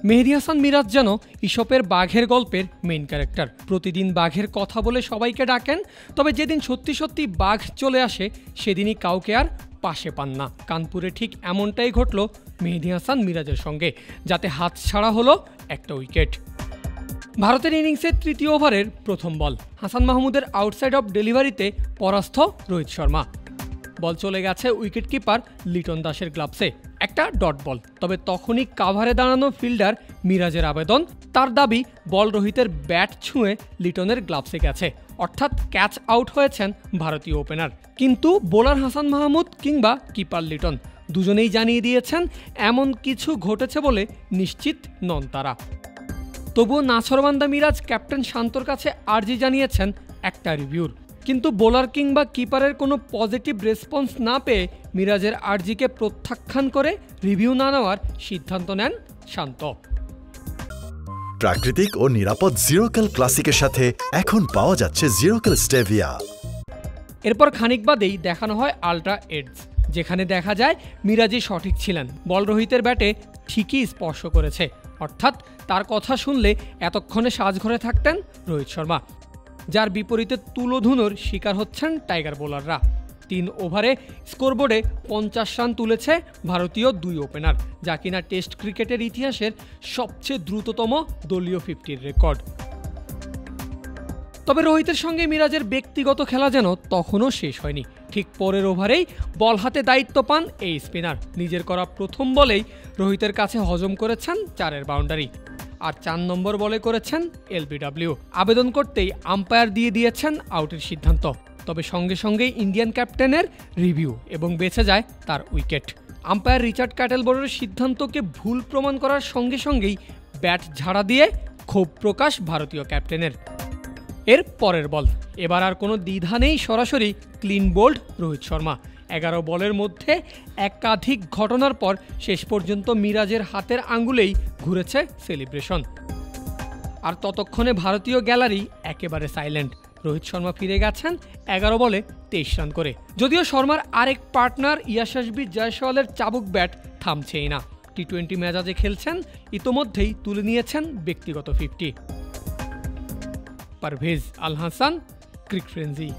মেহেদী হাসান মিরাজ যেন ইসপের বাঘের গল্পের মেইন ক্যারেক্টার। প্রতিদিন বাঘের কথা বলে সবাইকে ডাকেন, তবে যেদিন সত্যি সত্যি বাঘ চলে আসে সেদিনই কাউকে আর পাশে পান না। কানপুরে ঠিক এমনটাই ঘটল মেহেদী হাসান মিরাজের সঙ্গে, যাতে হাতছাড়া হলো একটা উইকেট। ভারতের ইনিংসের তৃতীয় ওভারের প্রথম বল, হাসান মাহমুদের আউটসাইড অফ ডেলিভারিতে পরাস্ত রোহিত শর্মা। বল চলে গেছে উইকেট কিপার লিটন দাসের গ্লাভসে, একটা ডট বল। তবে তখনই কাভারে দাঁড়ানো ফিল্ডার মিরাজের আবেদন, তার দাবি বল রোহিতের ব্যাট ছুঁয়ে লিটনের গ্লাভসে গেছে, অর্থাৎ ক্যাচ আউট হয়েছেন ভারতীয় ওপেনার। কিন্তু বোলার হাসান মাহমুদ কিংবা কিপার লিটন দুজনেই জানিয়ে দিয়েছেন এমন কিছু ঘটেছে বলে নিশ্চিত নন তারা। তবুও নাছোড়বান্দা মিরাজ ক্যাপ্টেন শান্তর কাছে আর্জি জানিয়েছেন একটা রিভিউর, কিন্তু বোলার কিংবা কিপারের কোনো পজিটিভ রেসপন্স না পেয়ে মিরাজের আর্জিকে প্রত্যাখ্যান করে রিভিউ না নেওয়ার সিদ্ধান্ত নেন শান্ত। প্রাকৃতিক ও নিরাপদ জিরোকেল ক্লাসিকের সাথে এখন পাওয়া যাচ্ছে জিরোকেল স্টেভিয়া। এরপর খানিক বাদেই দেখানো হয় আল্ট্রা এডস, যেখানে দেখা যায় মিরাজই সঠিক ছিলেন, বল রোহিতের ব্যাটে ঠিকই স্পর্শ করেছে, অর্থাৎ তার কথা শুনলে এতক্ষণে সাজঘরে থাকতেন রোহিত শর্মা। যার বিপরীতে তুলোধুনোর শিকার হচ্ছেন টাইগার বোলাররা। 3 ওভারে স্কোরবোর্ডে 50 রান তুলেছে ভারতীয় দুই ওপেনার, যা কিনা টেস্ট ক্রিকেটের ইতিহাসের সবচেয়ে দ্রুততম দলীয় 50-র রেকর্ড। তবে রোহিতের সঙ্গে মিরাজের ব্যক্তিগত খেলা যেন তখনও শেষ হয়নি। ঠিক পরের ওভারেই বল হাতে দায়িত্ব পান এই স্পিনার। নিজের করা প্রথম বলেই রোহিতের কাছে হজম করেছেন 4-এর বাউন্ডারি, আর 4 নম্বর বলে করেছেন এলবিডব্লিউ। আবেদন করতেই আম্পায়ার দিয়ে দিয়েছেন আউটের সিদ্ধান্ত। তবে সঙ্গে সঙ্গেই ইন্ডিয়ান ক্যাপ্টেনের রিভিউ এবং বেঁচে যায় তার উইকেট। আম্পায়ার রিচার্ড ক্যাটেলবরের সিদ্ধান্তকে ভুল প্রমাণ করার সঙ্গে সঙ্গেই ব্যাট ঝাড়া দিয়ে ক্ষোভ প্রকাশ ভারতীয় ক্যাপ্টেনের। এর পরের বল, এবার আর কোনো দ্বিধা নেই, সরাসরি ক্লিন বোল্ড রোহিত শর্মা। 11 বলের মধ্যে একাধিক ঘটনার পর শেষ পর্যন্ত মিরাজের হাতের আঙ্গুলেই ঘুরেছে সেলিব্রেশন। আর ততক্ষণে ভারতীয় গ্যালারি একেবারে সাইলেন্ট। রোহিত শর্মা ফিরে গেছেন 11 বলে 23 রান করে। যদিও শর্মার আরেক পার্টনার ইয়াশাসবি জয়সওয়ালের চাবুক ব্যাট থামছেই না। টি-20 মেজাজে খেলছেন, ইতোমধ্যেই তুলে নিয়েছেন ব্যক্তিগত 50। পারভেজ আল হাসান, ক্রিক ফ্রেন্জি।